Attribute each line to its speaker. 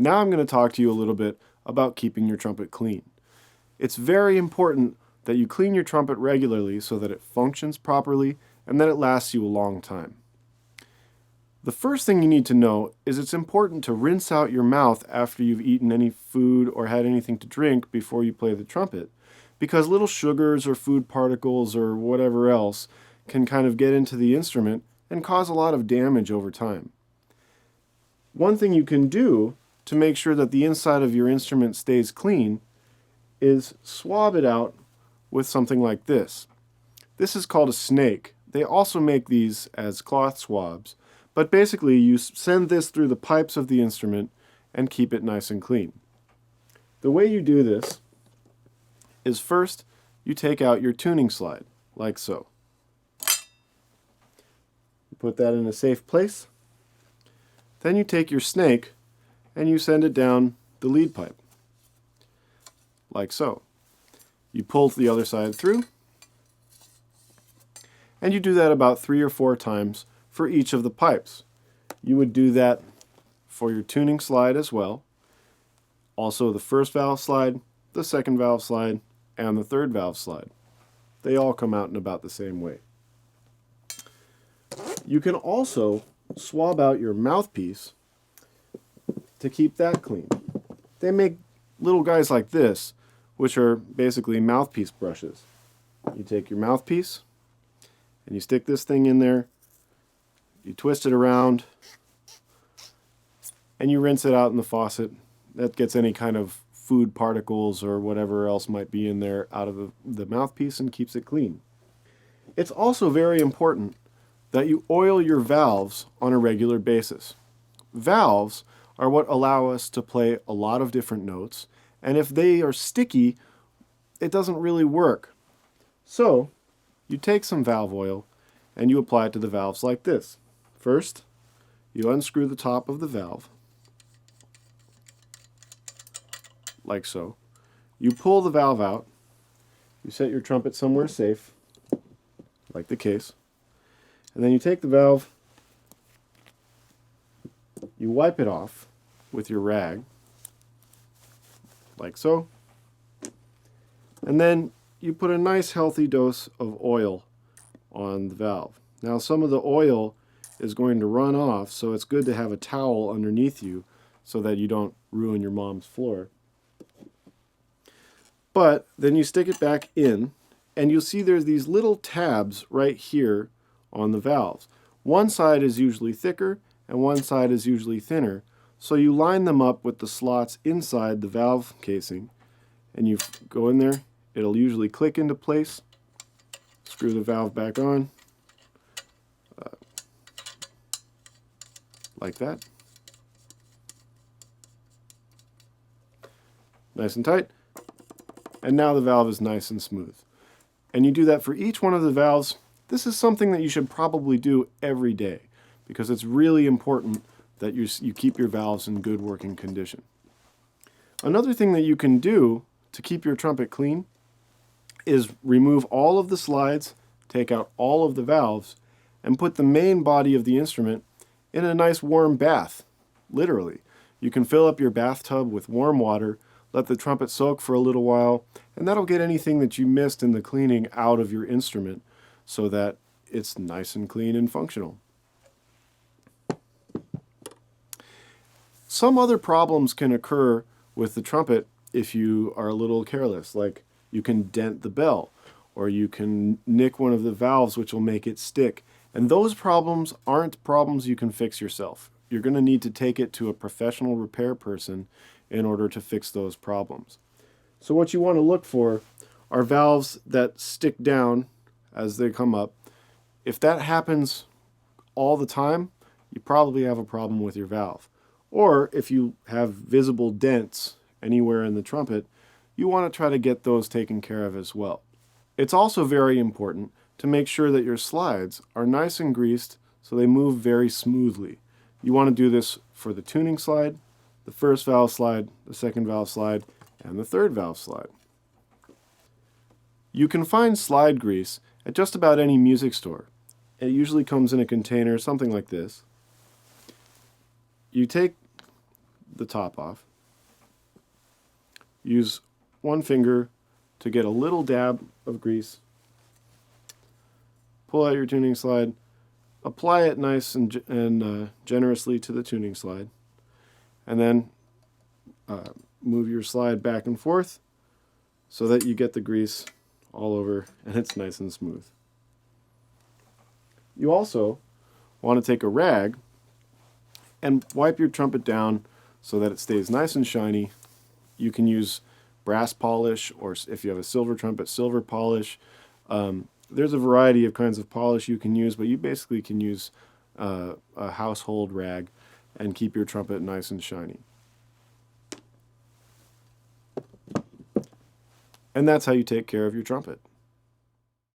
Speaker 1: Now I'm going to talk to you a little bit about keeping your trumpet clean. It's very important that you clean your trumpet regularly so that it functions properly and that it lasts you a long time. The first thing you need to know is it's important to rinse out your mouth after you've eaten any food or had anything to drink before you play the trumpet, because little sugars or food particles or whatever else can kind of get into the instrument and cause a lot of damage over time. One thing you can do to make sure that the inside of your instrument stays clean is swab it out with something like this. This is called a snake. They also make these as cloth swabs, but basically you send this through the pipes of the instrument and keep it nice and clean. The way you do this is first you take out your tuning slide, like so. You put that in a safe place. Then you take your snake and you send it down the lead pipe, like so. You pull the other side through, and you do that about 3 or 4 times for each of the pipes. You would do that for your tuning slide as well, also the first valve slide, the second valve slide, and the third valve slide. They all come out in about the same way. You can also swab out your mouthpiece to keep that clean. They make little guys like this, which are basically mouthpiece brushes. You take your mouthpiece and you stick this thing in there, you twist it around, and you rinse it out in the faucet. That gets any kind of food particles or whatever else might be in there out of the mouthpiece and keeps it clean. It's also very important that you oil your valves on a regular basis. Valves are what allow us to play a lot of different notes, and if they are sticky, it doesn't really work. So, you take some valve oil and you apply it to the valves like this. First, you unscrew the top of the valve, like so. You pull the valve out, you set your trumpet somewhere safe, like the case, and then you take the valve, you wipe it off with your rag, like so, and then you put a nice healthy dose of oil on the valve. Now some of the oil is going to run off, so it's good to have a towel underneath you so that you don't ruin your mom's floor. But then you stick it back in, and you'll see there's these little tabs right here on the valves. One side is usually thicker, and one side is usually thinner. So you line them up with the slots inside the valve casing, and you go in there. It'll usually click into place. Screw the valve back on, like that. Nice and tight. And now the valve is nice and smooth. And you do that for each one of the valves. This is something that you should probably do every day because it's really important that you keep your valves in good working condition. Another thing that you can do to keep your trumpet clean is remove all of the slides, take out all of the valves, and put the main body of the instrument in a nice warm bath, literally. You can fill up your bathtub with warm water, let the trumpet soak for a little while, and that'll get anything that you missed in the cleaning out of your instrument so that it's nice and clean and functional. Some other problems can occur with the trumpet if you are a little careless, like you can dent the bell, or you can nick one of the valves which will make it stick. And those problems aren't problems you can fix yourself. You're going to need to take it to a professional repair person in order to fix those problems. So what you want to look for are valves that stick down as they come up. If that happens all the time, you probably have a problem with your valve. Or if you have visible dents anywhere in the trumpet, you want to try to get those taken care of as well. It's also very important to make sure that your slides are nice and greased so they move very smoothly. You want to do this for the tuning slide, the first valve slide, the second valve slide, and the third valve slide. You can find slide grease at just about any music store. It usually comes in a container, something like this. You take the top off. Use one finger to get a little dab of grease. Pull out your tuning slide. Apply it nice and generously to the tuning slide. And then move your slide back and forth so that you get the grease all over and it's nice and smooth. You also want to take a rag and wipe your trumpet down so that it stays nice and shiny. You can use brass polish, or if you have a silver trumpet, silver polish. There's a variety of kinds of polish you can use, but you basically can use a household rag and keep your trumpet nice and shiny. And that's how you take care of your trumpet.